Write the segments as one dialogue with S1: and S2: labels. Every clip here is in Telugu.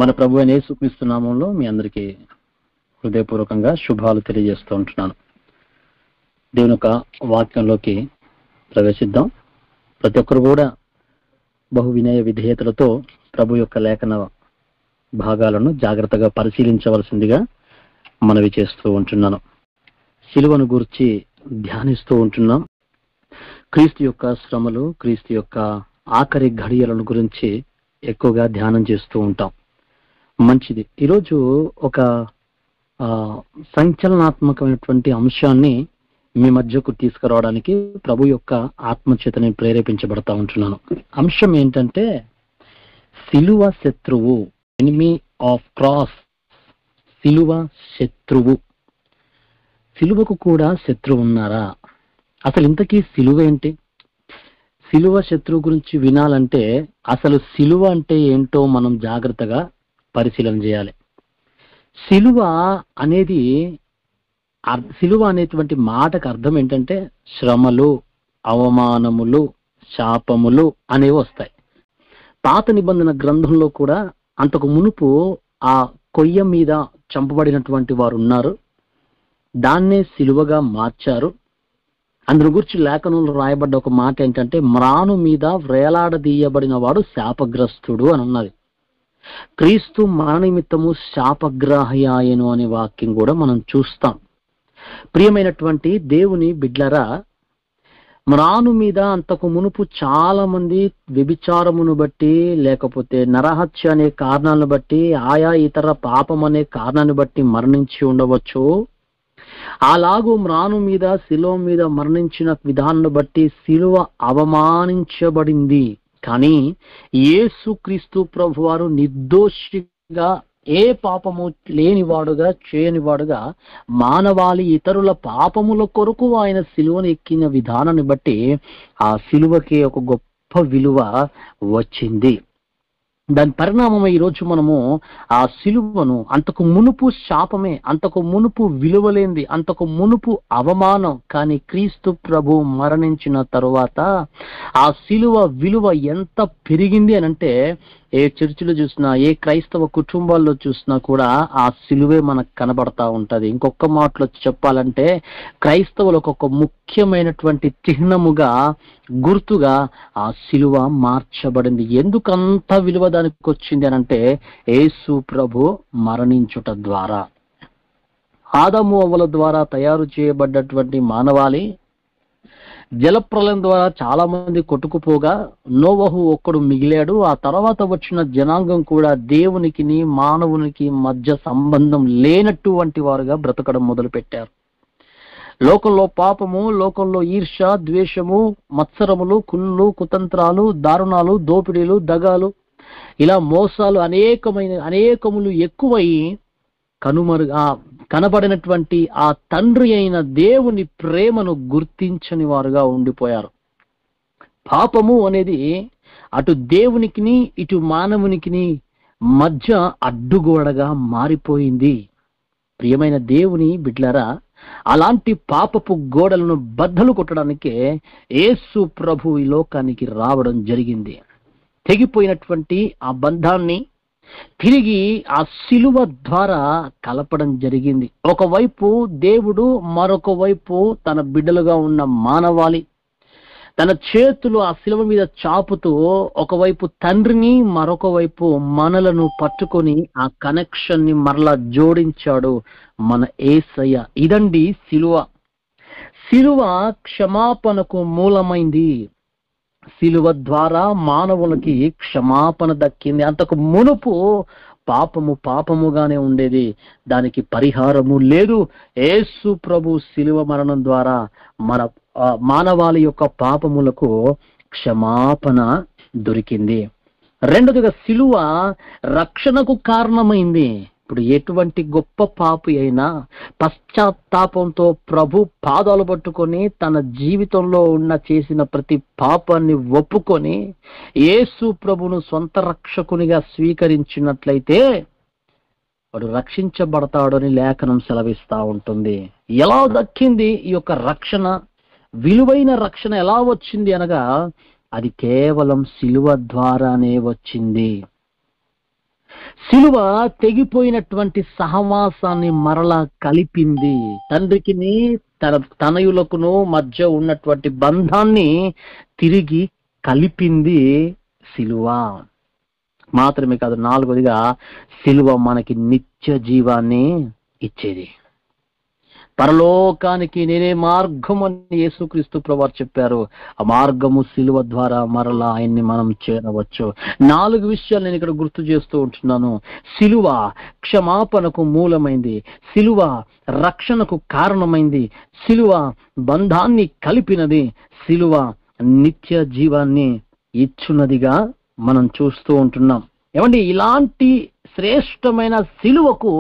S1: మన ప్రభు అయిన యేసుక్రీస్తు నామంలో మీ అందరికీ హృదయపూర్వకంగా శుభాలు తెలియజేస్తూ ఉంటున్నాను. దేవుని యొక్క వాక్యంలోకి ప్రవేశిద్దాం. ప్రతి ఒక్కరు కూడా బహు వినయ విధేయతలతో ప్రభు యొక్క లేఖన భాగాలను జాగ్రత్తగా పరిశీలించవలసిందిగా మనవి చేస్తూ ఉంటున్నాను. శిలువను గురించి ధ్యానిస్తూ ఉంటున్నాం. క్రీస్తు యొక్క శ్రమలు, క్రీస్తు యొక్క ఆఖరి ఘడియలను గురించి ఎక్కువగా ధ్యానం చేస్తూ ఉంటాం. మంచిది. ఈరోజు ఒక సంచలనాత్మకమైనటువంటి అంశాన్ని మీ మధ్యకు తీసుకురావడానికి ప్రభు యొక్క ఆత్మచేతని ప్రేరేపించబడతా ఉంటున్నాను. అంశం ఏంటంటే సిలువ శత్రువు, ఎనిమీ ఆఫ్ క్రాస్. సిలువ శత్రువు. సిలువకు కూడా శత్రువు ఉన్నారా? అసలు ఇంతకీ సిలువ ఏంటి? సిలువ శత్రువు గురించి వినాలంటే అసలు సిలువ అంటే ఏంటో మనం జాగ్రత్తగా పరిశీలన చేయాలి. సిలువ అనేటువంటి మాటకు అర్థం ఏంటంటే శ్రమలు, అవమానములు, శాపములు అనేవి వస్తాయి. పాత నిబంధన గ్రంథంలో కూడా అంతకు మునుపు ఆ కొయ్య మీద చంపబడినటువంటి వారు ఉన్నారు. దాన్నే సిలువగా మార్చారు. అందులో గురించి లేఖనంలో రాయబడ్డ ఒక మాట ఏంటంటే మ్రాను మీద వ్రేలాడదీయబడిన వాడు శాపగ్రస్తుడు అని ఉన్నది. క్రీస్తు మరణ నిమిత్తము శాపగ్రాహ్యాయను అనే వాక్యం కూడా మనం చూస్తాం. ప్రియమైనటువంటి దేవుని బిడ్లరా, మ్రాను మీద అంతకు మునుపు చాలా మంది వ్యభిచారమును బట్టి, లేకపోతే నరహత్య అనే కారణాలను బట్టి, ఆయా ఇతర పాపం అనే కారణాన్ని బట్టి మరణించి ఉండవచ్చు. అలాగూ మ్రాను మీద, శిలువ మీద మరణించిన విధానాన్ని బట్టి శిలువ అవమానించబడింది. కానీ యేసుక్రీస్తు ప్రభువారు నిర్దోషిగా, ఏ పాపము లేనివాడుగా, చేయనివాడుగా, మానవాళి ఇతరుల పాపముల కొరకు ఆయన సిలువను ఎక్కిన విధానాన్ని బట్టి ఆ సిలువకి ఒక గొప్ప విలువ వచ్చింది. దాని పరిణామం ఈరోజు మనము ఆ సిలువను అంతకు మునుపు శాపమే, అంతకు మునుపు విలువలేంది, అంతకు మునుపు అవమానం. కానీ క్రీస్తు ప్రభు మరణించిన తరువాత ఆ సిలువ విలువ ఎంత పెరిగింది అని అంటే, ఏ చర్చిలో చూసినా, ఏ క్రైస్తవ కుటుంబాల్లో చూసినా కూడా ఆ సిలువే మనకు కనబడతా ఉంటది. ఇంకొక మాటలో చెప్పాలంటే క్రైస్తవులకు ఒక ముఖ్యమైనటువంటి చిహ్నముగా, గుర్తుగా ఆ సిలువ మార్చబడింది. ఎందుకంత విలువ దానికి వచ్చింది అని అంటే యేసు ప్రభు మరణించుట ద్వారా. ఆదాము అవ్వల ద్వారా తయారు చేయబడ్డటువంటి మానవాళి జలప్రలయం ద్వారా చాలా మంది కొట్టుకుపోగా నోవహు ఒక్కడు మిగిలాడు. ఆ తర్వాత వచ్చిన జనాంగం కూడా దేవునికి మానవునికి మధ్య సంబంధం లేనటువంటి వారుగా బ్రతకడం మొదలుపెట్టారు. లోకంలో పాపము, లోకంలో ఈర్ష, ద్వేషము, మత్సరములు, కుళ్ళు, కుతంత్రాలు, దారుణాలు, దోపిడీలు, దగాలు, ఇలా మోసాలు అనేకములు ఎక్కువై కనబడినటువంటి ఆ తండ్రి అయిన దేవుని ప్రేమను గుర్తించని వారుగా ఉండిపోయారు. పాపము అనేది అటు దేవునికి ఇటు మానవునికి మధ్య అడ్డుగోడగా మారిపోయింది. ప్రియమైన దేవుని బిడ్డలారా, అలాంటి పాపపు గోడలను బద్దలు కొట్టడానికే యేసు ప్రభు ఈ లోకానికి రావడం జరిగింది. తెగిపోయినటువంటి ఆ బంధాన్ని తిరిగి ఆ సిలువ ద్వారా కలపడం జరిగింది. ఒకవైపు దేవుడు, మరొక వైపు తన బిడ్డలుగా ఉన్న మానవాళి తన చేతులు ఆ సిలువ మీద చాపుతూ ఒకవైపు తండ్రిని, మరొక వైపు మనలను పట్టుకొని ఆ కనెక్షన్ ని మరలా జోడించాడు మన యేసయ్య. ఇదండి సిలువ. సిలువ క్షమాపణకు మూలమైంది. సిలువ ద్వారా మానవులకి క్షమాపణ దక్కింది. అంతకు మునుపు పాపముగానే ఉండేది, దానికి పరిహారము లేదు. యేసు ప్రభు సిలువ మరణం ద్వారా మన మానవాళి యొక్క పాపములకు క్షమాపణ దొరికింది. రెండోదిగా సిలువ రక్షణకు కారణమైంది. ఇప్పుడు ఎటువంటి గొప్ప పాపి అయినా పశ్చాత్తాపంతో ప్రభు పాదాలు పట్టుకొని తన జీవితంలో చేసిన ప్రతి పాపాన్ని ఒప్పుకొని యేసు ప్రభును సొంత రక్షకునిగా స్వీకరించినట్లయితే వాడు రక్షించబడతాడని లేఖనం సెలవిస్తా ఉంటుంది. ఎలా దక్కింది ఈ యొక్క రక్షణ? విలువైన రక్షణ ఎలా వచ్చింది అనగా అది కేవలం సిలువ ద్వారానే వచ్చింది. సిలువ తెగిపోయినటువంటి సహవాసాన్ని మరలా కలిపింది. తండ్రికి తనయులకును మధ్య ఉన్నటువంటి బంధాన్ని తిరిగి కలిపింది సిలువ. మాత్రమే కాదు, 4వదిగా సిలువ మనకి నిత్య జీవాన్ని ఇచ్చేది. పరలోకానికి నేనే మార్గం అని యేసుక్రీస్తు ప్రభువారు చెప్పారు. ఆ మార్గము సిలువ ద్వారా మరలా ఆయన్ని మనం చేరవచ్చు. 4 విషయాలు నేను ఇక్కడ గుర్తు చేస్తూ ఉంటున్నాను. సిలువ క్షమాపణకు మూలమైంది, సిలువ రక్షణకు కారణమైంది, సిలువ బంధాన్ని కలిపినది, సిలువ నిత్య జీవాన్ని ఇచ్చున్నదిగా మనం చూస్తూ ఉంటున్నాం. ఏమండి, ఇలాంటి శ్రేష్టమైన సిలువకు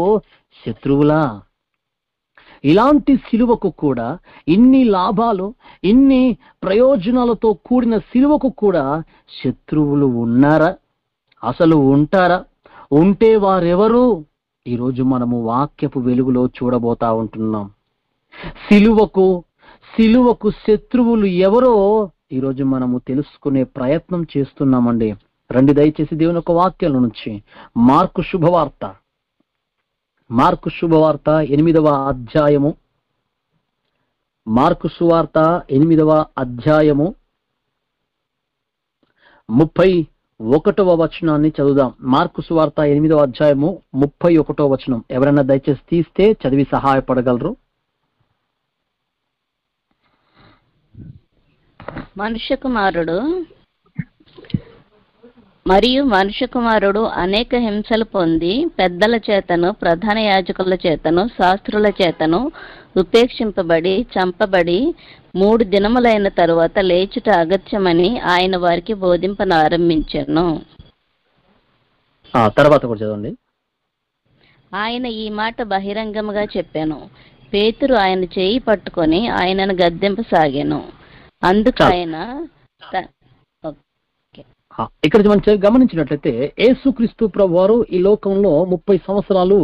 S1: శత్రువులా? ఇలాంటి సిలువకు కూడా, ఇన్ని లాభాలు ఇన్ని ప్రయోజనాలతో కూడిన సిలువకు కూడా శత్రువులు ఉన్నారా? అసలు ఉంటారా? ఉంటే వారెవరు? ఈరోజు మనము వాక్యపు వెలుగులో చూడబోతా ఉంటున్నాం. సిలువకు శత్రువులు ఎవరో ఈరోజు మనము తెలుసుకునే ప్రయత్నం చేస్తున్నామండి. రండి దయచేసి దేవుని యొక్క వాక్యాల నుంచి మార్కు శుభవార్త 8వ అధ్యాయము, మార్కు సువార్త 8వ అధ్యాయము 31వ వచనాన్ని చదువుదాం. మార్కు సువార్త 8వ అధ్యాయము 31వ వచనం. ఎవరైనా దయచేసి తీస్తే చదివి సహాయపడగలరు?
S2: మనుష్య కుమారుడు అనేక హింసలు పొంది పెద్దల చేతను, ప్రధాన యాజకుల చేతను, శాస్త్రుల చేతను ఉపేక్షింపబడి చంపబడి 3 దినములైన తరువాత లేచుట అగత్యమని ఆయన వారికి బోధింపనారంభించెను.
S1: తర్వాత కూడా చదవండి.
S2: ఆయన ఈ మాట బహిరంగముగా చెప్పాను. పేతురు ఆయన చేయి పట్టుకొని ఆయనను గద్దెంపసాగాను. అందుకు ఆయన
S1: ఇక్కడ మనం గమనించినట్లయితే యేసుక్రీస్తు ప్రభువారు ఈ లోకంలో 30 సంవత్సరాలు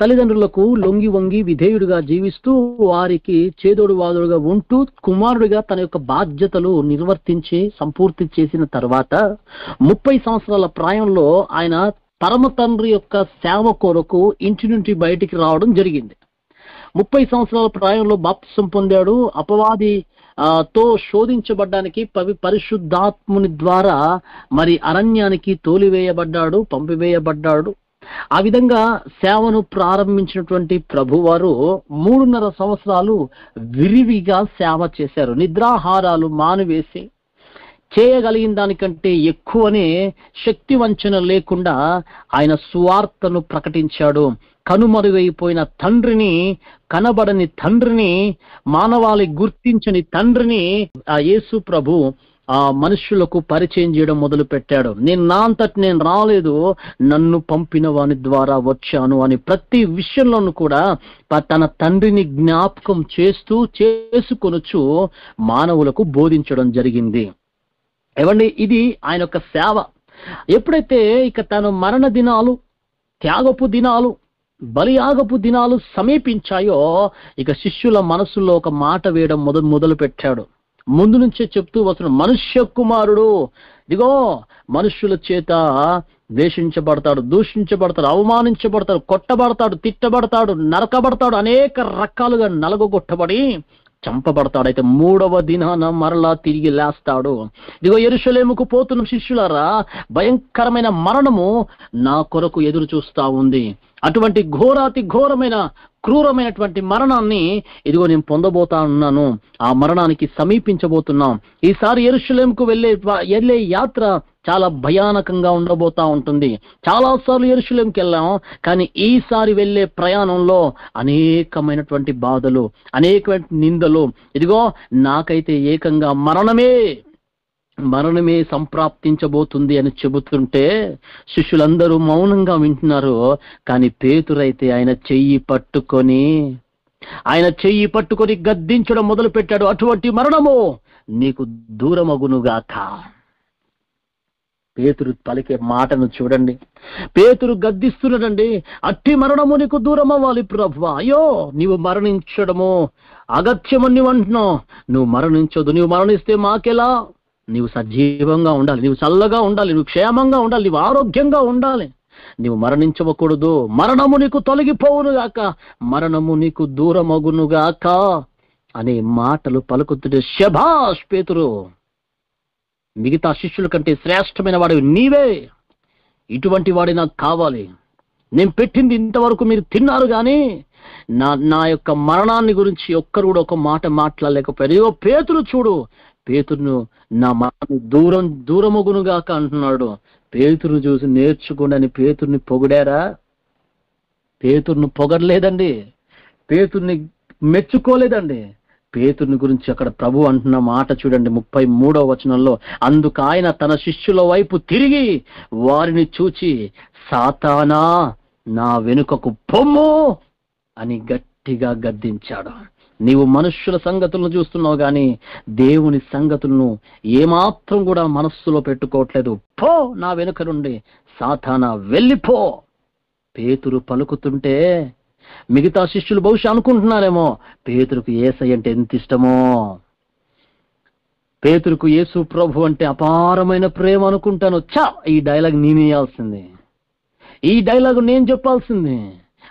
S1: తల్లిదండ్రులకు లొంగి వంగి విధేయుడిగా జీవిస్తూ వారికి చేదోడు వాదోడుగా ఉంటూ కుమారుడిగా తన యొక్క బాధ్యతలు నిర్వర్తించి సంపూర్తి చేసిన తర్వాత 30 సంవత్సరాల ప్రాయంలో ఆయన పరమ తండ్రి యొక్క సేవ కొరకు ఇంటి నుండి బయటికి రావడం జరిగింది. 30 సంవత్సరాల ప్రాయంలో బాప్తిసం పొందాడు. అపవాది తో శోధించబడ్డానికి పరిశుద్ధాత్ముని ద్వారా మరి అరణ్యానికి తోలివేయబడ్డాడు, పంపివేయబడ్డాడు. ఆ విధంగా సేవను ప్రారంభించినటువంటి ప్రభువారు 3.5 సంవత్సరాలు విరివిగా సేవ చేశారు. నిద్రాహారాలు మానివేసి చేయగలిగిన దానికంటే ఎక్కువనే శక్తి వంచన లేకుండా ఆయన సువార్తను ప్రకటించాడు. కనుమరుగైపోయిన తండ్రిని, కనబడని తండ్రిని, మానవాళి గుర్తించని తండ్రిని ఆ యేసు ప్రభు ఆ మనుషులకు పరిచయం చేయడం మొదలు పెట్టాడు. నా అంతటి నేను రాలేదు, నన్ను పంపిన వాని ద్వారా వచ్చాను అని ప్రతి విషయంలోనూ కూడా తన తండ్రిని జ్ఞాపకం చేసుకొనొచ్చు మానవులకు బోధించడం జరిగింది. ఏమండి, ఇది ఆయన యొక్క సేవ. ఎప్పుడైతే ఇక తన మరణ దినాలు, త్యాగపు దినాలు, బలియాగపు దినాలు సమీపించాయో ఇక శిష్యుల మనసులో ఒక మాట వేయడం మొదలు పెట్టాడు. ముందు నుంచే చెప్తూ వస్తున్నాడు, మనుష్య కుమారుడు ఇదిగో మనుష్యుల చేత ద్వేషించబడతాడు, దూషించబడతాడు, అవమానించబడతాడు, కొట్టబడతాడు, తిట్టబడతాడు, నరకబడతాడు, అనేక రకాలుగా నలగొట్టబడి చంపబడతాడు. అయితే 3వ దినాన మరలా తిరిగి లేస్తాడు. ఇదిగో యెరూషలేముకు పోతున్న శిష్యులారా, భయంకరమైన మరణము నా కొరకు ఎదురు చూస్తా ఉంది. అటువంటి ఘోరమైన క్రూరమైనటువంటి మరణాన్ని ఇదిగో నేను పొందబోతా ఉన్నాను. ఆ మరణానికి సమీపించబోతున్నాం. ఈసారి యెరూషలేముకు వెళ్ళే యాత్ర చాలా భయానకంగా ఉండబోతా ఉంటుంది. చాలాసార్లు యెరూషలేముకి వెళ్ళాం, కానీ ఈసారి వెళ్ళే ప్రయాణంలో అనేకమైనటువంటి బాధలు, అనేకమైన నిందలు, ఇదిగో నాకైతే ఏకంగా మరణమే సంప్రాప్తించబోతుంది అని చెబుతుంటే శిష్యులందరూ మౌనంగా వింటున్నారు. కానీ పేతురైతే ఆయన చెయ్యి పట్టుకొని గద్దించడం మొదలు పెట్టాడు. అటువంటి మరణము నీకు దూరమగునుగాక. పేతురు పలికే మాటను చూడండి. పేతురు గద్దిస్తున్నాడండి, అట్టి మరణము నీకు దూరం అవ్వాలి ప్రభువా. అయ్యో, నీవు మరణించడము అగత్యమని నువ్వు అంటున్నావు. నువ్వు మరణించొద్దు. నువ్వు మరణిస్తే మాకెలా? నీవు సజీవంగా ఉండాలి, నీవు చల్లగా ఉండాలి, నువ్వు క్షేమంగా ఉండాలి, నీవు ఆరోగ్యంగా ఉండాలి. నీవు మరణించవకూడదు, మరణము నీకు తొలగిపోవునుగాక, మరణము నీకు దూరమగునుగాక అనే మాటలు పలుకుతుంటే శభాష్ పేతురు, మిగతా శిష్యుల కంటే శ్రేష్టమైన వాడివి నీవే, ఇటువంటి వాడి నాకు కావాలి. నేను పెట్టింది ఇంతవరకు మీరు తిన్నారు కానీ నా యొక్క మరణాన్ని గురించి ఒక్కరు కూడా ఒక మాట మాట్లాడలేకపోయారు. ఇగో పేతురు చూడు, పేతురును నా మరణం దూరమగునుగాక అంటున్నాడు. పేతురు చూసి నేర్చుకోండి అని పేతుర్ని పొగిడారా? పేతురును పొగడలేదండి, పేతుర్ని మెచ్చుకోలేదండి. పేతుర్ని గురించి అక్కడ ప్రభు అంటున్న మాట చూడండి 33వ వచనంలో, అందుకు ఆయన తన శిష్యుల వైపు తిరిగి వారిని చూచి, సాతానా నా వెనుకకు పొమ్ము అని గట్టిగా గద్దించాడు. నీవు మనుష్యుల సంగతులను చూస్తున్నావు గాని దేవుని సంగతులను ఏమాత్రం కూడా మనస్సులో పెట్టుకోవట్లేదు. పో నా వెనుక నుండి సాతానా, వెళ్ళిపో. పేతురు పలుకుతుంటే మిగతా శిష్యులు బహుశా అనుకుంటున్నారేమో, పేతురుకు యేసయ్య అంటే ఎంత ఇష్టమో, పేతురుకు యేసు ప్రభు అంటే అపారమైన ప్రేమ అనుకుంటాను. ఈ డైలాగ్ నేనేయాల్సింది, ఈ డైలాగ్ నేను చెప్పాల్సింది.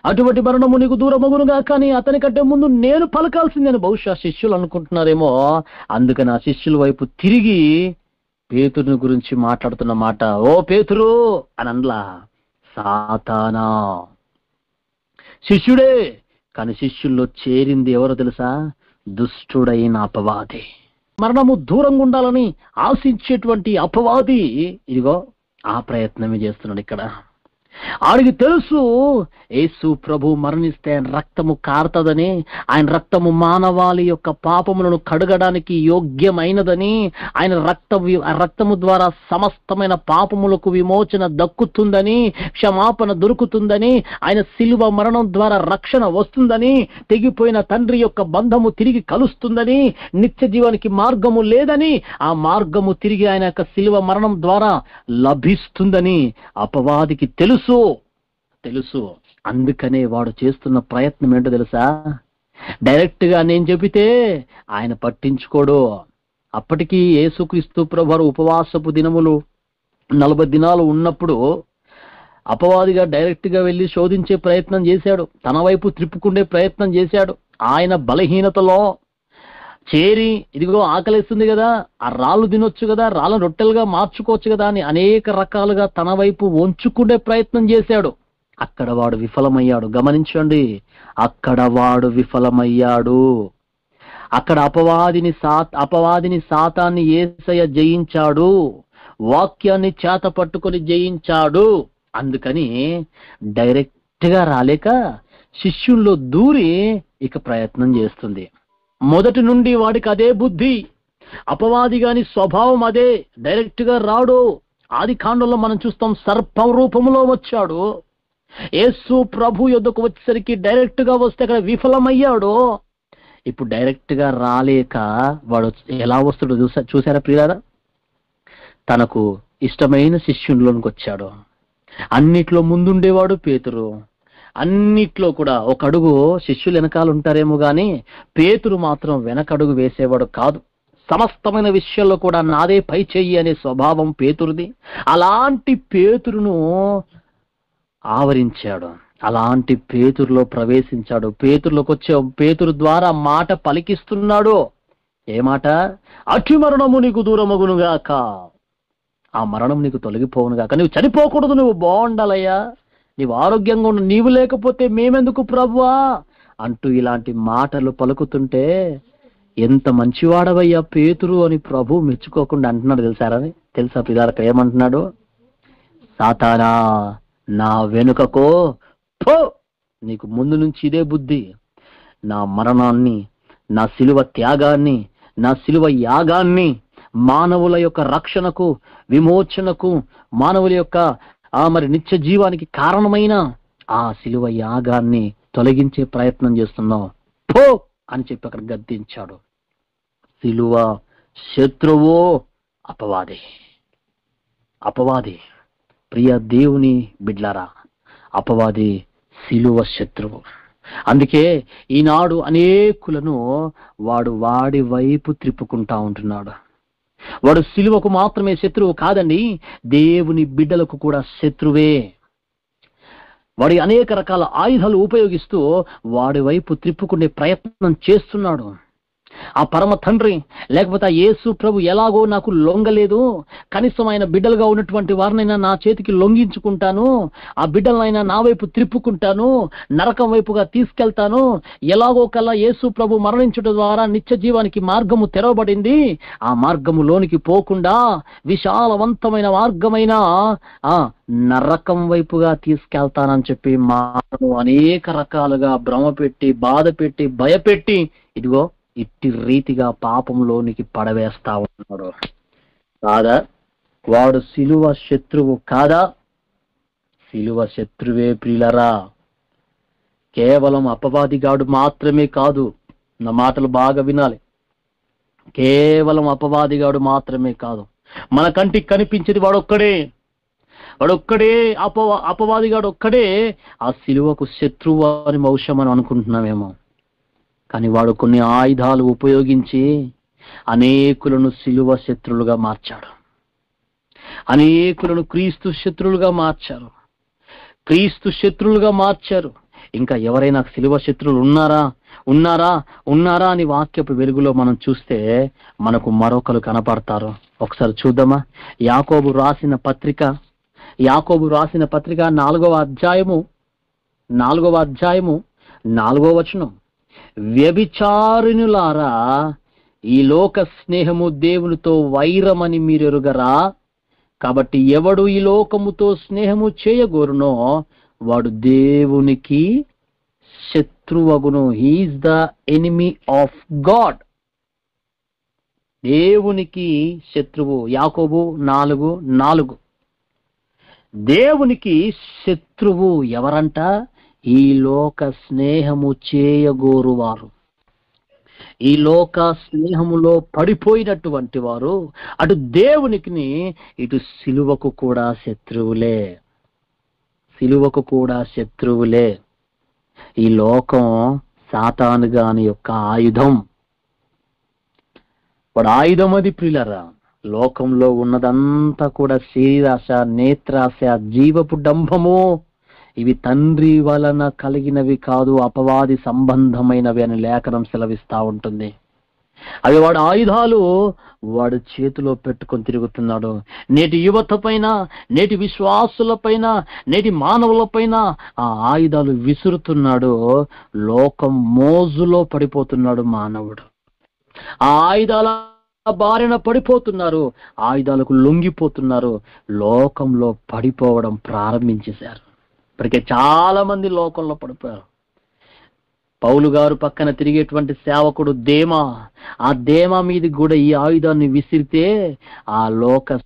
S1: అటువంటి మరణము నీకు దూరమగునుగా కానీ అతని కంటే ముందు నేను పలకాల్సిందని బహుశా శిష్యులు అనుకుంటున్నారేమో. అందుకని ఆ శిష్యుల వైపు తిరిగి పేతురుని గురించి మాట్లాడుతున్న మాట, ఓ పేతురు అని అనలా, సాతానా. శిష్యుడే, కానీ శిష్యుల్లో చేరింది ఎవరో తెలుసా? దుష్టుడైన అపవాది. మరణము దూరంగా ఉండాలని ఆశించేటువంటి అపవాది ఇదిగో ఆ ప్రయత్నమే చేస్తున్నాడు ఇక్కడ. ఆడికి తెలుసు యేసు ప్రభు మరణిస్తే ఆయన రక్తము కారుతుందని, ఆయన రక్తము మానవాళి యొక్క పాపములను కడగడానికి యోగ్యమైనదని, ఆయన రక్తము ద్వారా సమస్తమైన పాపములకు విమోచన దక్కుతుందని, క్షమాపణ దొరుకుతుందని, ఆయన శిలువ మరణం ద్వారా రక్షణ వస్తుందని, తెగిపోయిన తండ్రి యొక్క బంధము తిరిగి కలుస్తుందని, నిత్య జీవానికి మార్గము లేదని, ఆ మార్గము తిరిగి ఆయన యొక్క శిలువ మరణం ద్వారా లభిస్తుందని అపవాదికి తెలుసు. అందుకనే వాడు చేస్తున్న ప్రయత్నం ఏంటో తెలుసా? డైరెక్ట్ గా నేను చెబితే ఆయన పట్టించుకోడు. అప్పటికి యేసుక్రీస్తు ప్రభువారు ఉపవాసపు దినములు 40 దినాలు ఉన్నప్పుడు అపవాదిగా డైరెక్ట్ గా వెళ్ళి శోధించే ప్రయత్నం చేశాడు, తన వైపు త్రిప్పుకుండే ప్రయత్నం చేశాడు. ఆయన బలహీనతలో చేరి, ఇదిగో ఆకలిస్తుంది కదా, ఆ రాళ్ళు తినొచ్చు కదా, రాళ్ళను రొట్టెలుగా మార్చుకోవచ్చు కదా అని అనేక రకాలుగా తన వైపు వంచుకునే ప్రయత్నం చేశాడు. అక్కడ వాడు విఫలమయ్యాడు. గమనించండి, అక్కడ వాడు విఫలమయ్యాడు. అక్కడ అపవాదిని సాతాన్ని యేసయ్య జయించాడు, వాక్యాన్ని చేత పట్టుకొని జయించాడు. అందుకని డైరెక్ట్ గా రాలేక శిష్యుల్లో దూరి ఇక ప్రయత్నం చేస్తుంది. మొదటి నుండి వాడికి అదే బుద్ధి, అపవాది గాని స్వభావం అదే. డైరెక్ట్ గా రాడు. ఆది కాండంలో మనం చూస్తాం, సర్పం రూపంలో వచ్చాడు. యేసు ప్రభు యొద్దకు వచ్చేసరికి డైరెక్ట్ గా వస్తే అక్కడ విఫలమయ్యాడు. ఇప్పుడు డైరెక్ట్ గా రాలేక వాడు ఎలా వస్తాడో చూసారా ప్రియులారా? తనకు ఇష్టమైన శిష్యుల్లోనికి వచ్చాడు. అన్నిట్లో ముందుండేవాడు పేతురు. అన్నిట్లో కూడా ఒక అడుగు శిష్యులు వెనకాల ఉంటారేమో గాని పేతురు మాత్రం వెనకడుగు వేసేవాడు కాదు. సమస్తమైన విషయాల్లో కూడా నాదే పై చెయ్యి అనే స్వభావం పేతురుది. అలాంటి పేతురును ఆవరించాడు, అలాంటి పేతురులో ప్రవేశించాడు. పేతురులోకి వచ్చే పేతురు ద్వారా మాట పలికిస్తున్నాడు. ఏ మాట? అతి మరణము నీకు దూరమగునుగాక, ఆ మరణం నీకు తొలగిపోవునుగాక. నువ్వు చనిపోకూడదు, నువ్వు బాగుండాలయ్యా, నీవు ఆరోగ్యంగా ఉండు, నీవు లేకపోతే మేమెందుకు ప్రభువా అంటూ ఇలాంటి మాటలు పలుకుతుంటే ఎంత మంచివాడవయ్యా పేతురు అని ప్రభు మెచ్చుకోకుండా అంటున్నాడు. తెలుసా పిదారక ఏమంటున్నాడు? సాతానా నా వెనుకకో పో, నీకు ముందు నుంచి ఇదే బుద్ధి. నా మరణాన్ని, నా శిలువ త్యాగాన్ని, నా శిలువ యాగాన్ని, మానవుల యొక్క రక్షణకు, విమోచనకు, మానవుల యొక్క మరి నిత్య జీవానికి కారణమైన ఆ శిలువ యాగాన్ని తొలగించే ప్రయత్నం చేస్తున్నావు, పో అని చెప్పి అక్కడ గద్దించాడు. శిలువ శత్రువు అపవాది. ప్రియ దేవుని బిడ్లారా, అపవాది శిలువ శత్రువు. అందుకే ఈనాడు అనేకులను వాడి వైపు త్రిప్పుకుంటా ఉంటున్నాడు. వాడు శిలువకు మాత్రమే శత్రువు కాదండి, దేవుని బిడ్డలకు కూడా శత్రువే. వాడి అనేక రకాల ఆయుధాలు ఉపయోగిస్తూ వాడి వైపు త్రిప్పుకునే ప్రయత్నం చేస్తున్నాడు. ఆ పరమ తండ్రి లేకపోతే ఆ యేసు ప్రభు ఎలాగో నాకు లొంగలేదు, కనీసం ఆయన బిడ్డలుగా ఉన్నటువంటి వారినైనా నా చేతికి లొంగించుకుంటాను, ఆ బిడ్డలనైనా నా వైపు త్రిప్పుకుంటాను, నరకం వైపుగా తీసుకెళ్తాను, ఎలాగో కల్లా యేసు ప్రభు మరణించడం ద్వారా నిత్య జీవానికి మార్గము తెరవబడింది, ఆ మార్గములోనికి పోకుండా విశాలవంతమైన మార్గమైన ఆ నరకం వైపుగా తీసుకెళ్తానని చెప్పి మాటను అనేక రకాలుగా భ్రమపెట్టి, బాధ పెట్టి, భయపెట్టి ఇదిగో ఇట్టి రీతిగా పాపంలోనికి పడవేస్తా ఉన్నాడు. కాదా వాడు సిలువ శత్రువు కాదా? సిలువ శత్రువే ప్రియులరా. కేవలం అపవాదిగాడు మాత్రమే కాదు, నా మాటలు బాగా వినాలి. కేవలం అపవాదిగాడు మాత్రమే కాదు, మన కంటికి కనిపించేది వాడొక్కడే. అపవాదిగాడు ఒక్కడే ఆ సిలువకు శత్రువు అని బహుశా మనం అనుకుంటున్నామేమో. కానీ వాడు కొన్ని ఆయుధాలు ఉపయోగించి అనేకులను సిలువ శత్రులుగా మార్చాడు. అనేకులను క్రీస్తు శత్రులుగా మార్చారు. ఇంకా ఎవరైనా సిలువ శత్రువులు ఉన్నారా అని వాక్యపు వెలుగులో మనం చూస్తే మనకు మరొకరు కనపడతారు. ఒకసారి చూద్దామా? యాకోబు రాసిన పత్రిక 4వ అధ్యాయము 4వ వచనం. వ్యభిచారిణులారా, ఈ లోక స్నేహము దేవునితో వైరమని మీరెరుగరా? కాబట్టి ఎవడు ఈ లోకముతో స్నేహము చేయగోరునో వాడు దేవునికి శత్రువగును. He is the enemy of God. దేవునికి శత్రువు. యాకోబు 4:4. దేవునికి శత్రువు ఎవరంట? ఈ లోక స్నేహము చేయగోరువారు, ఈ లోక స్నేహములో పడిపోయినటువంటి వారు అటు దేవునికి ఇటు సిలువకు కూడా శత్రువులే. ఈ లోకం సాతాను గాని యొక్క ఆయుధం. వాడు ఆయుధం అది ప్రియులరా. లోకంలో ఉన్నదంతా కూడా శరీరాశ, నేత్రాశ, జీవపు డంభము. ఇవి తండ్రి వలన కలిగినవి కాదు, అపవాది సంబంధమైనవి అని లేఖనం సెలవిస్తా ఉంటుంది. అవి వాడు ఆయుధాలు వాడు చేతిలో పెట్టుకొని తిరుగుతున్నాడు. నేటి యువత పైన, నేటి విశ్వాసుల పైన, నేటి మానవుల పైన ఆ ఆయుధాలు విసురుతున్నాడు. లోకం మోజులో పడిపోతున్నాడు మానవుడు. ఆ ఆయుధాల బారిన పడిపోతున్నారు, ఆయుధాలకు లొంగిపోతున్నారు, లోకంలో పడిపోవడం ప్రారంభించేశారు. ఇప్పటికే చాలా మంది లోకంలో పడిపోయారు. పౌలు గారు పక్కన తిరిగేటువంటి సేవకుడు దేమా, ఆ దేమా మీద కూడా ఈ ఆయుధాన్ని విసిరితే ఆ లోక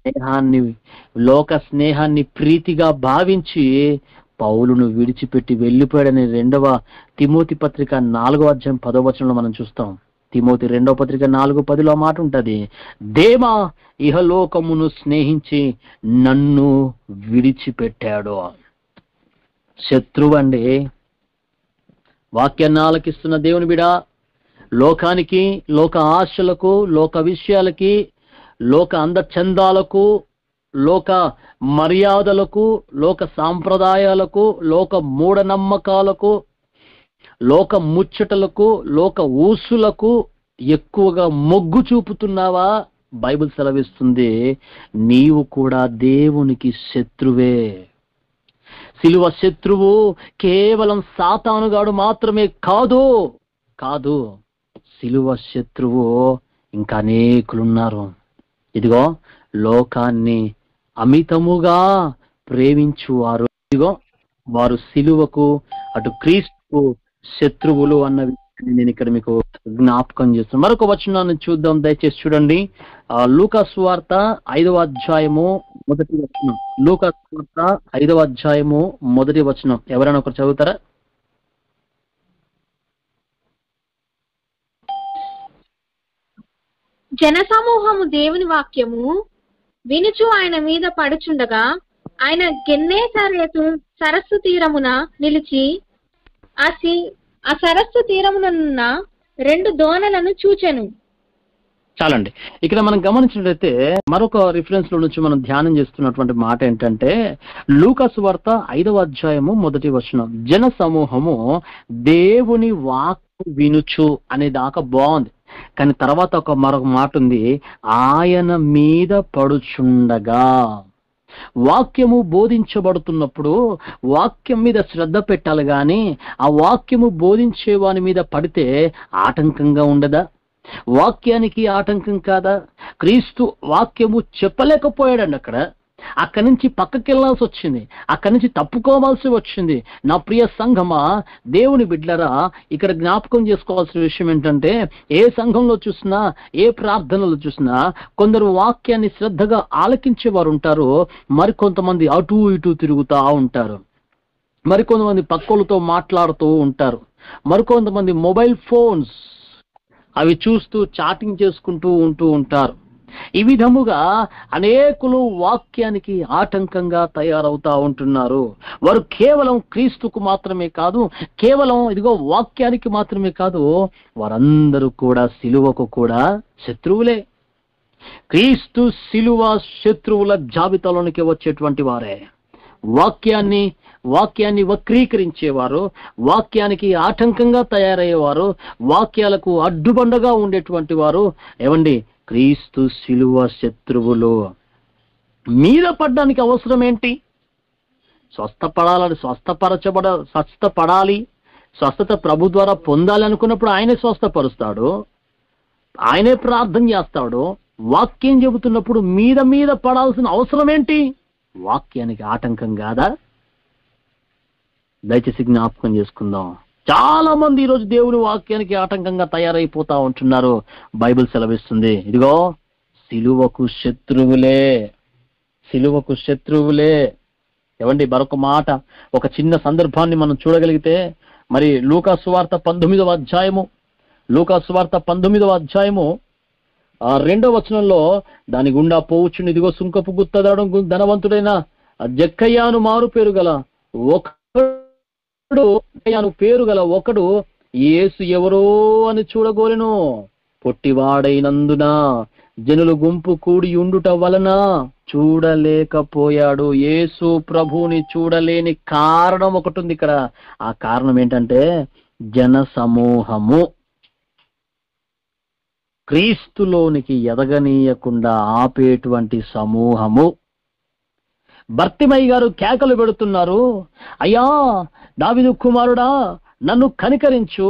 S1: స్నేహాన్ని ప్రీతిగా భావించి పౌలును విడిచిపెట్టి వెళ్ళిపోయాడని 2వ తిమోతి పత్రిక 4వ అధ్యాయం 10వ వచనంలో మనం చూస్తాం. తిమోతి 2వ పత్రిక 4:10లో మాట ఉంటది, దేమా ఇహలోకమును స్నేహించి నన్ను విడిచిపెట్టాడు. శత్రువండి. వాక్యాన్ని ఆలకిస్తున్న దేవుని బిడా, లోకానికి, లోక ఆశలకు, లోక విషయాలకి, లోక అందచందాలకు, లోక మర్యాదలకు, లోక సాంప్రదాయాలకు, లోక మూఢనమ్మకాలకు, లోక ముచ్చటలకు, లోక ఊసులకు ఎక్కువగా మొగ్గు చూపుతున్నావా? బైబిల్ సెలవిస్తుంది, నీవు కూడా దేవునికి శత్రువే. సిలువ శత్రువు కేవలం సాతానుగాడు మాత్రమే కాదు, సిలువ శత్రువు ఇంకా అనేకులున్నారు. ఇదిగో లోకాన్ని అమితముగా ప్రేమించువారు, ఇదిగో వారు సిలువకు అటు క్రీస్తుకు శత్రువులు అన్న విషయాన్ని నేను ఇక్కడ మీకు జ్ఞాపకం చేస్తున్నాను. మరొక వచనాన్ని చూద్దాం, దయచేసి చూడండి. లూకా సువార్త 5వ అధ్యాయము 1వ వచనం. లూకా సువార్త 5వ అధ్యాయము 1వ వచనం. ఎవరైనా ఒకరు చదువుతారా?
S3: జనసమూహము దేవుని వాక్యము వినుచు ఆయన మీద పడుచుండగా ఆయన గెన్నేసరేతు సరస్సు తీరమున నిలిచి ఆ సరస్సు తీరమునున్న 2 దోణలను చూచెను.
S1: చాలండి. ఇక్కడ మనం గమనించినట్లయితే మరొక రిఫరెన్స్ లో నుంచి మనం ధ్యానం చేస్తున్నటువంటి మాట ఏంటంటే లూకా సువార్త 5వ అధ్యాయము 1వ వచనం. జన సమూహము దేవుని వాక్కు వినుచు అనే దాకా బాగుంది, కానీ తర్వాత మరొక మాట ఉంది, ఆయన మీద పడుచుండగా. వాక్యము బోధించబడుతున్నప్పుడు వాక్యం మీద శ్రద్ధ పెట్టాలి, కానీ ఆ వాక్యము బోధించే వాని మీద పడితే ఆటంకంగా ఉండదా? వాక్యానికి ఆటంకం కాదా? క్రీస్తు వాక్యము చెప్పలేకపోయాడండి. అక్కడి నుంచి పక్కకి వెళ్ళాల్సి వచ్చింది, అక్కడి నుంచి తప్పుకోవాల్సి వచ్చింది. నా ప్రియ సంఘమా, దేవుని బిడ్డలరా, ఇక్కడ జ్ఞాపకం చేసుకోవాల్సిన విషయం ఏంటంటే ఏ సంఘంలో చూసినా, ఏ ప్రార్థనలో చూసినా కొందరు వాక్యాన్ని శ్రద్ధగా ఆలకించే వారు ఉంటారు, మరికొంతమంది అటు ఇటు తిరుగుతూ ఉంటారు, మరికొంతమంది పక్కోళ్ళతో మాట్లాడుతూ ఉంటారు, మరికొంతమంది మొబైల్ ఫోన్స్ అవి చూస్తూ చాటింగ్ చేసుకుంటూ ఉంటారు. ఈ విధముగా అనేకులు వాక్యానికి ఆటంకంగా తయారవుతా ఉంటున్నారు. వారు కేవలం క్రీస్తుకు మాత్రమే కాదు, కేవలం ఇదిగో వాక్యానికి మాత్రమే కాదు, వారందరూ కూడా సిలువకు కూడా శత్రువులే. క్రీస్తు సిలువ శత్రువుల జాబితాలోనికి వచ్చేటువంటి వారే. వాక్యాన్ని వక్రీకరించేవారు, వాక్యానికి ఆటంకంగా తయారయ్యేవారు, వాక్యాలకు అడ్డుబండగా ఉండేటువంటి వారు ఏమండి క్రీస్తు సిలువ శత్రువులు. మీద పడ్డానికి అవసరం ఏంటి? స్వస్థపడాలి, స్వస్థత ప్రభు ద్వారా పొందాలి అనుకున్నప్పుడు ఆయనే స్వస్థపరుస్తాడు, ఆయనే ప్రార్థన చేస్తాడు. వాక్యం చెబుతున్నప్పుడు మీద పడాల్సిన అవసరం ఏంటి? వాక్యానికి ఆటంకం కాదా? దయచేసి జ్ఞాపకం చేసుకుందాం. చాలా మంది ఈరోజు దేవుని వాక్యానికి ఆటంకంగా తయారైపోతా ఉంటున్నారు. బైబిల్ సెలవిస్తుంది, ఇదిగో సిలువకు శత్రువులే. ఏమండి, మరొక మాట, ఒక చిన్న సందర్భాన్ని మనం చూడగలిగితే మరి లూకా సువార్త 19వ అధ్యాయము 2వ వచనంలో దాని గుండా పోవచ్చును, ఇదిగో సుంకపు గుత్తదాడు ధనవంతుడైన జక్కయ్యాను పేరు గల ఒకడు యేసు ఎవరో అని చూడగోరెను. పొట్టివాడైనందున జనులు గుంపు కూడి ఉండుట వలన చూడలేకపోయాడు. యేసు ప్రభువుని చూడలేని కారణం ఒకటి ఉంది ఇక్కడ. ఆ కారణం ఏంటంటే జన సమూహము క్రీస్తులోనికి ఎదగనీయకుండా ఆపేటువంటి సమూహము. బర్తిమయ్య గారు కేకలు పెడుతున్నారు, అయ్యా దావీదు కుమారుడా, నన్ను కనికరించు,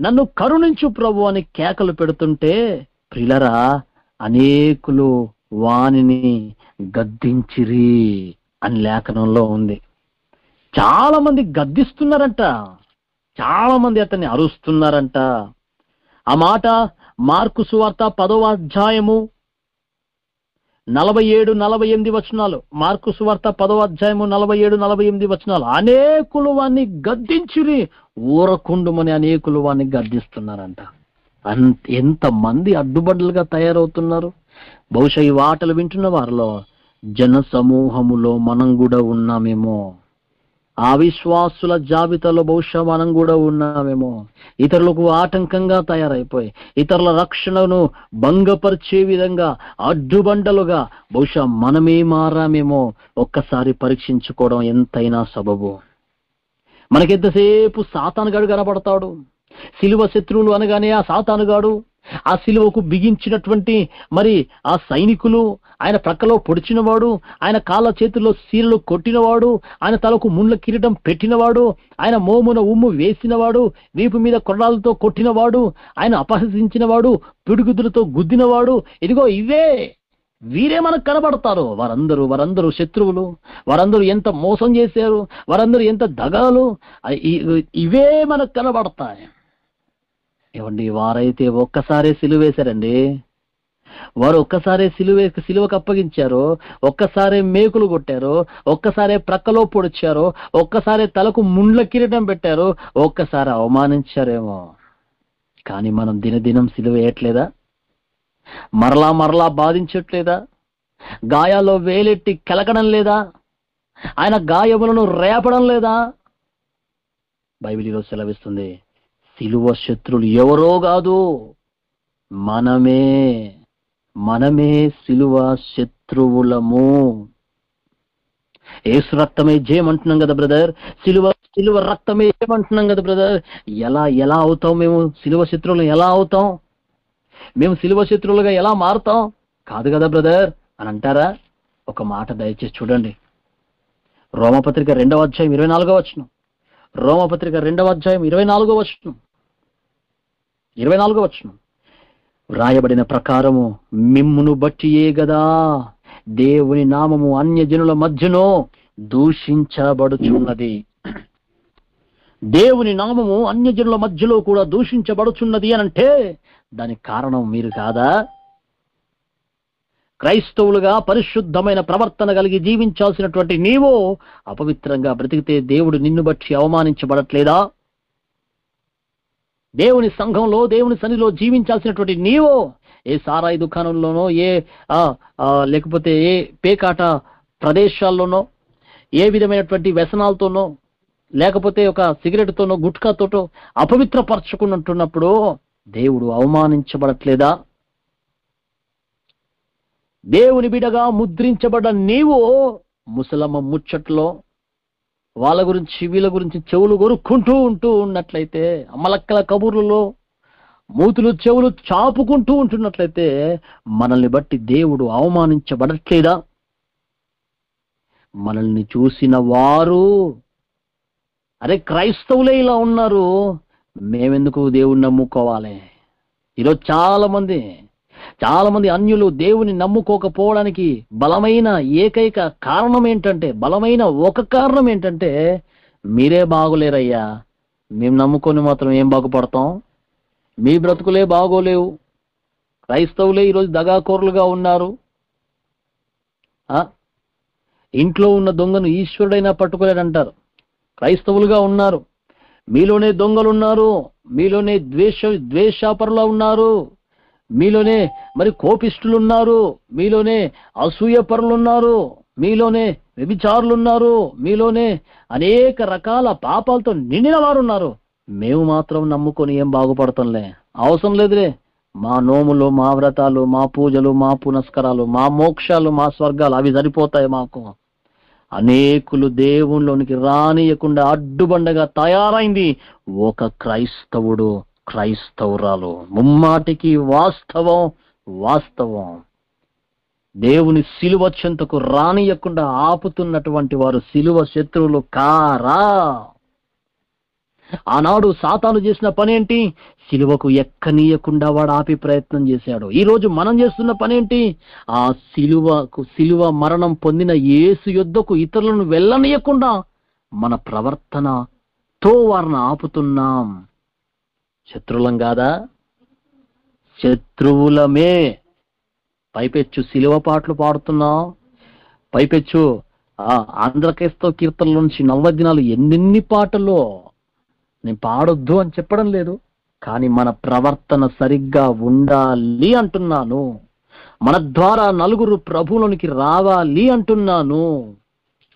S1: నన్ను కరుణించు ప్రభు అని కేకలు పెడుతుంటే ప్రియులరా, అనేకులు వానిని గద్దించిరి అని లేఖనంలో ఉంది. చాలా మంది గద్దిస్తున్నారంట, చాలా మంది అతన్ని అరుస్తున్నారంట. ఆ మాట మార్కు సువార్త 10వ అధ్యాయము 47-48 వచనాలు. మార్కు సువార్త 10వ అధ్యాయము 47-48 వచనాలు. అనేకులు వాన్ని గద్దించిరి, ఊరకుండుమని అనేకులు వాన్ని గద్దిస్తున్నారంట. ఎంతమంది అడ్డుబడ్డలుగా తయారవుతున్నారు. బహుశా ఈ వాటలు వింటున్న వారిలో జన సమూహములో మనం కూడా ఉన్నామేమో, ఆ విశ్వాసుల జాబితాలో బహుశా మనం కూడా ఉన్నామేమో. ఇతరులకు ఆటంకంగా తయారైపోయి ఇతరుల రక్షణను భంగపరిచే విధంగా అడ్డుబండలుగా బహుశా మనమే మారామేమో. ఒక్కసారి పరీక్షించుకోవడం ఎంతైనా సబబు. మనకెంతసేపు సాతానుగాడు కనబడతాడు. సిలువ శత్రువులు అనగానే ఆ సాతానుగాడు, ఆ సిలువకు బిగించినటువంటి మరి ఆ సైనికులు, ఆయన ప్రక్కలో పొడిచినవాడు, ఆయన కాళ్ళ చేతుల్లో సీరలు కొట్టినవాడు, ఆయన తలకు ముళ్ళ కిరీటం పెట్టినవాడు, ఆయన మోమున ఉమ్ము వేసినవాడు, వీపు మీద కొరడాలతో కొట్టినవాడు, ఆయన అపహసించినవాడు, పిడుగుదులతో గుద్దినవాడు. ఇదిగో వీరే మనకు కనబడతారు. వారందరూ శత్రువులు. వారందరూ ఎంత మోసం చేశారు, వారందరూ ఎంత దగాలు, ఇవే మనకు కనబడతాయి. ఏమండి, వారైతే ఒక్కసారే సిలువేశారండి. వారు ఒక్కసారే సిలువకు అప్పగించారు, ఒక్కసారే మేకులు కొట్టారు, ఒక్కసారే ప్రక్కలో పొడిచారు, ఒక్కసారే తలకు ముండ్ల కిరీటం పెట్టారు, ఒక్కసారి అవమానించారేమో. కానీ మనం దినదినం సిలువ వేయట్లేదా? మరలా బాధించట్లేదా? గాయాల్లో వేలెట్టి కెలకడం లేదా? ఆయన గాయములను రేపడం లేదా? బైబిల్ ఈరోజు సెలవిస్తుంది, సిలువ శత్రులు ఎవరో కాదు, మనమే. మనమే సిలువ శత్రువులము. యేసు రక్తమే జయమంటున్నాం కదా బ్రదర్, సిలువ రక్తమే జయమంటున్నాం కదా బ్రదర్. ఎలా అవుతాం మేము సిలువ శత్రువులు? ఎలా అవుతాం మేము సిలువ శత్రువులుగా? ఎలా మారుతాం? కాదు కదా బ్రదర్ అని అంటారా? ఒక మాట దయచేసి చూడండి. రోమపత్రిక 2వ అధ్యాయం 24వ వచనం. రోమపత్రిక 2వ అధ్యాయం 24వ వచనం. వ్రాయబడిన ప్రకారము మిమ్మును బట్టియే గదా దేవుని నామము అన్యజనుల మధ్యలో దూషించబడుచున్నది. దేవుని నామము అన్యజనుల మధ్యలో కూడా దూషించబడుచున్నది అని అంటే దానికి కారణం మీరు కాదా? క్రైస్తవులుగా పరిశుద్ధమైన ప్రవర్తన కలిగి జీవించాల్సినటువంటి నీవు అపవిత్రంగా బ్రతికితే దేవుడు నిన్ను బట్టి అవమానించబడట్లేదా? దేవుని సంఘంలో దేవుని సన్నిధిలో జీవించాల్సినటువంటి నీవు ఏ సారాయి దుకాణంలోనో, లేకపోతే ఏ పేకాట ప్రదేశాల్లోనో, ఏ విధమైనటువంటి వ్యసనాలతోనో, లేకపోతే ఒక సిగరెట్తోనో గుట్కాతోటో అపవిత్రపరచుకున్నట్టున్నప్పుడు దేవుడు అవమానించబడట్లేదా? దేవుని బిడగా ముద్రించబడ్డ నీవు ముసలమ్మ ముచ్చట్లో వాళ్ళ గురించి వీళ్ళ గురించి చెవులు కొరుక్కుంటూ ఉన్నట్లయితే, అమ్మలక్కల కబుర్లలో మూతులు చెవులు చాపుకుంటూ ఉంటున్నట్లయితే మనల్ని బట్టి దేవుడు అవమానించబడట్లేదా? మనల్ని చూసిన వారు అరే క్రైస్తవులే ఇలా ఉన్నారు, మేమెందుకు దేవుణ్ణి నమ్ముకోవాలి? ఈరోజు చాలా మంది అన్యులు దేవుని నమ్ముకోకపోవడానికి బలమైన ఒక కారణం ఏంటంటే మీరే బాగోలేరయ్యా, మేము నమ్ముకొని మాత్రం ఏం బాగుపడతాం? మీ బ్రతుకులే బాగోలేవు. క్రైస్తవులే ఈరోజు దగాకోరులుగా ఉన్నారు. ఇంట్లో ఉన్న దొంగను ఈశ్వరుడైనా పట్టుకోలేడంటారు. క్రైస్తవులుగా ఉన్నారు. మీలోనే దొంగలున్నారు, మీలోనే ద్వేషాపరులు ఉన్నారు, మీలోనే మరి కోపిష్ఠులున్నారు, మీలోనే అసూయపరులున్నారు, మీలోనే వ్యభిచారులున్నారు, మీలోనే అనేక రకాల పాపాలతో నిండిన వారు ఉన్నారు. మేము మాత్రం నమ్ముకొని ఏం బాగుపడతాంలే, అవసరం లేదులే, మా నోములు, మా వ్రతాలు, మా పూజలు, మా పునస్కారాలు, మా మోక్షాలు, మా స్వర్గాలు అవి సరిపోతాయి మాకు. అనేకులు దేవుళ్ళలోనికి రానియకుండా అడ్డుబండగా తయారైంది ఒక క్రైస్తవురాలు. ముమ్మాటికి వాస్తవం. దేవుని సిలువ చెంతకు రానియకుండా ఆపుతున్నటువంటి వారు సిలువ శత్రువులు కారా? ఆనాడు సాతాను చేసిన పనేంటి? సిలువకు ఎక్కనీయకుండా వాడు ఆపి ప్రయత్నం చేశాడు. ఈ రోజు మనం చేస్తున్న పనేంటి? ఆ సిలువ మరణం పొందిన యేసు యొద్దకు ఇతరులను వెళ్ళనీయకుండా మన ప్రవర్తనతో వారిని ఆపుతున్నాం. శత్రువులం కాదా? శత్రువులమే. పైపెచ్చు సిలువ పాటలు పాడుతున్నాం, పైపెచ్చు ఆంధ్రక్రైస్తవ కీర్తనల నుంచి నవదినాలు ఎన్నెన్ని పాటలు. నేను పాడొద్దు అని చెప్పడం లేదు, కానీ మన ప్రవర్తన సరిగ్గా ఉండాలి అంటున్నాను. మన ద్వారా నలుగురు ప్రభువులోనికి రావాలి అంటున్నాను.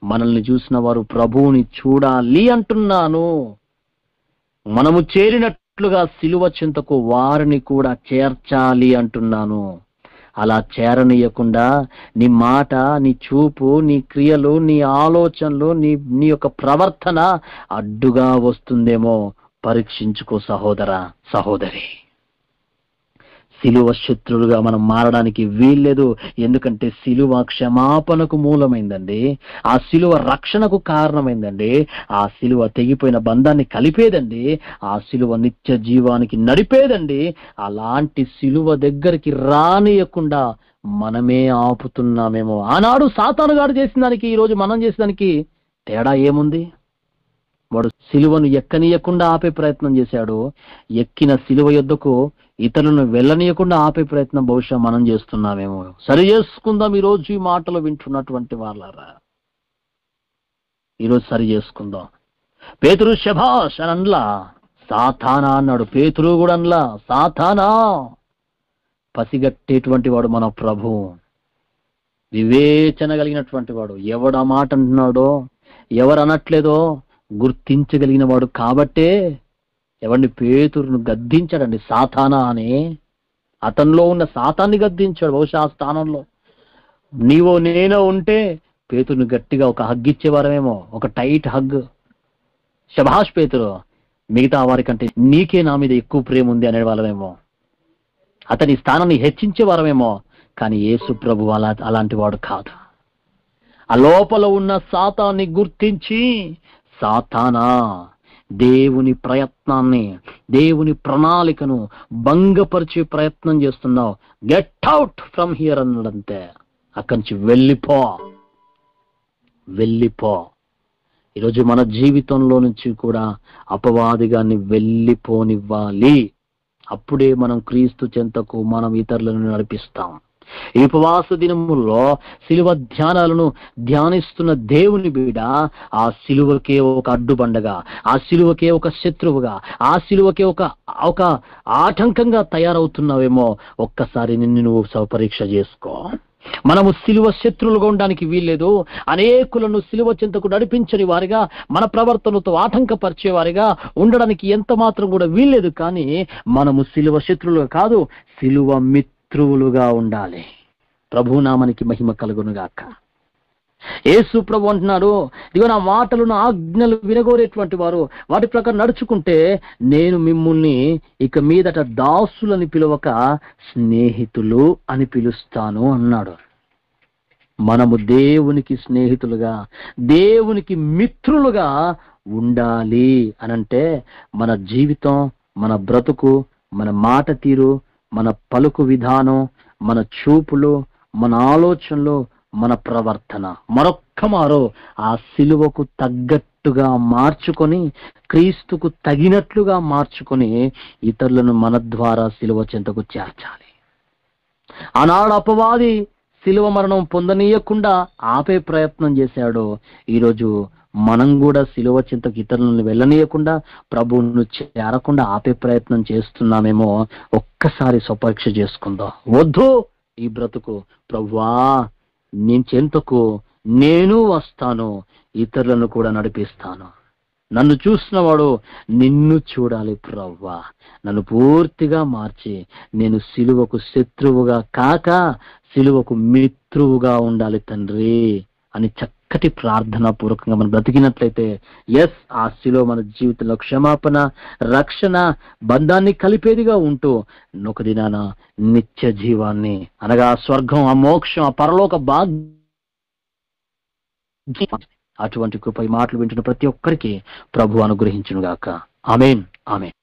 S1: మనల్ని చూసిన వారు ప్రభువుని చూడాలి అంటున్నాను. మనము చేరినట్లుగా సిలువ చింతకు వారిని కూడా చేర్చాలి అంటున్నాను. అలా చేరనీయకుండా నీ మాట, నీ చూపు, నీ క్రియలు, నీ ఆలోచనలు, నీ యొక్క ప్రవర్తన అడ్డుగా వస్తుందేమో పరీక్షించుకో సహోదరా, సహోదరి. సిలువ శత్రువులుగా మనం మారడానికి వీల్లేదు. ఎందుకంటే సిలువ క్షమాపణకు మూలమైందండి. ఆ సిలువ రక్షణకు కారణమైందండి. ఆ సిలువ తెగిపోయిన బంధాన్ని కలిపేదండి. ఆ సిలువ నిత్య జీవానికి నడిపేదండి. అలాంటి సిలువ దగ్గరికి రానియకుండా మనమే ఆపుతున్నామేమో. ఆనాడు సాతాను గారు చేసిన దానికి ఈరోజు మనం చేసిన దానికి తేడా ఏముంది? వాడు సిలువను ఎక్కనీయకుండా ఆపే ప్రయత్నం చేశాడు. ఎక్కిన సిలువ యొద్దకు ఇతరులను వెళ్ళనీయకుండా ఆపే ప్రయత్నం బహుశా మనం చేస్తున్నామేమో. సరి చేసుకుందాం. ఈరోజు ఈ మాటలు వింటున్నటువంటి వాళ్ళారా, ఈరోజు సరి చేసుకుందాం. పేతురు శభాష్ అని అనలా, సాతానా అన్నాడు. పేతురు కూడా అనలా, సాతానా. పసిగట్టేటువంటి వాడు మన ప్రభు, వివేచన కలిగినటువంటి వాడు. ఎవడు ఆ మాట అంటున్నాడో, ఎవరు అనట్లేదో గుర్తించగలిగిన వాడు కాబట్టే ఎవరిని పేతురును గద్దించాడండి సాతానా అని. అతనిలో ఉన్న సాతాన్ని గద్దించాడు. బహుశా ఆ స్థానంలో నీవో నేనో ఉంటే పేతురుని గట్టిగా ఒక హగ్ ఇచ్చేవారమేమో, ఒక టైట్ హగ్. శభాష్ పేతురు, మిగతా వారికంటే నీకే నా మీద ఎక్కువ ప్రేమ ఉంది అనేవాళ్ళమేమో, అతని స్థానాన్ని హెచ్చించేవారమేమో. కానీ యేసు ప్రభు అలాంటి వాడు కాదు. ఆ లోపల ఉన్న సాతాన్ని గుర్తించి, సాతానా, దేవుని ప్రయత్నాన్ని, దేవుని ప్రణాళికను భంగపరిచే ప్రయత్నం చేస్తున్నావు, గెట్ అవుట్ ఫ్రమ్ హియర్ అన్నాడంతే. అక్కడి నుంచి వెళ్ళిపో. ఈరోజు మన జీవితంలో నుంచి కూడా అపవాదిగాన్ని వెళ్ళిపోనివ్వాలి. అప్పుడే మనం క్రీస్తు చెంతకు మనం ఇతరులను నడిపిస్తాం. ఈ ఉపవాస దినముల్లో శిలువ ధ్యానాలను ధ్యానిస్తున్న దేవుని బిడ్డ ఆ శిలువకే ఒక అడ్డుబండగా, ఆ శిలువకే ఒక శత్రువుగా, ఆ శిలువకే ఒక ఆటంకంగా తయారవుతున్నావేమో ఒక్కసారి నిన్ను నువ్వు స్వపరీక్ష చేసుకో. మనము శిలువ శత్రువులుగా ఉండడానికి వీల్లేదు. అనేకులను శిలువ చెంతకు నడిపించని వారిగా, మన ప్రవర్తనతో ఆటంకపరిచే వారిగా ఉండడానికి ఎంత మాత్రం కూడా వీల్లేదు. కానీ మనము శిలువ శత్రువులుగా కాదు, శిలువ మిత్రువులుగా ఉండాలి. ప్రభునామానికి మహిమ కలుగునుగాక. యేసు ప్రభు అంటున్నాడు, ఇదిగో నా మాటలు, నా ఆజ్ఞలు వినగోరేటువంటి వారు వాటి ప్రకారం నడుచుకుంటే నేను మిమ్ముల్ని ఇక మీదట దాసులని పిలవక స్నేహితులు అని పిలుస్తాను అన్నాడు. మనము దేవునికి స్నేహితులుగా, దేవునికి మిత్రులుగా ఉండాలి అనంటే మన జీవితం, మన బ్రతుకు, మన మాట తీరు, మన పలుకు విధానం, మన చూపులు, మన ఆలోచనలు, మన ప్రవర్తన మరొక్క మారో ఆ శిలువకు తగ్గట్టుగా మార్చుకొని, క్రీస్తుకు తగినట్లుగా మార్చుకొని ఇతరులను మన ద్వారా శిలువ చెంతకు చేర్చాలి. ఆనాడు అపవాది శిలువ మరణం పొందనీయకుండా ఆపే ప్రయత్నం చేశాడు. ఈరోజు మనం కూడా శిలువ చింతకు ఇతరులను వెళ్ళనీయకుండా, ప్రభువును చేరకుండా ఆపే ప్రయత్నం చేస్తున్నామేమో ఒక్కసారి స్వపరీక్ష చేసుకుందాం. వద్దు ఈ బ్రతుకు, ప్రభువా నేను చెంతకు నేను వస్తాను, ఇతరులను కూడా నడిపిస్తాను. నన్ను చూసిన వాడు నిన్ను చూడాలి ప్రభువా, నన్ను పూర్తిగా మార్చి నేను శిలువకు శత్రువుగా కాక శిలువకు మిత్రువుగా ఉండాలి తండ్రి అని చక్కటి ప్రార్థనా పూర్వకంగా మనం బ్రతికినట్లయితే, ఎస్, ఆ శిలువ మన జీవితంలో క్షమాపణ, రక్షణ, బంధాన్ని కలిపేదిగా ఉంటూ ఒక దినాన నిత్య జీవాన్ని అనగా స్వర్గం, ఆ మోక్షం, ఆ పరలోక అటువంటి కృప ఈ మాటలు వింటున్న ప్రతి ఒక్కరికి ప్రభు అనుగ్రహించునుగాక. ఆమేన్, ఆమేన్.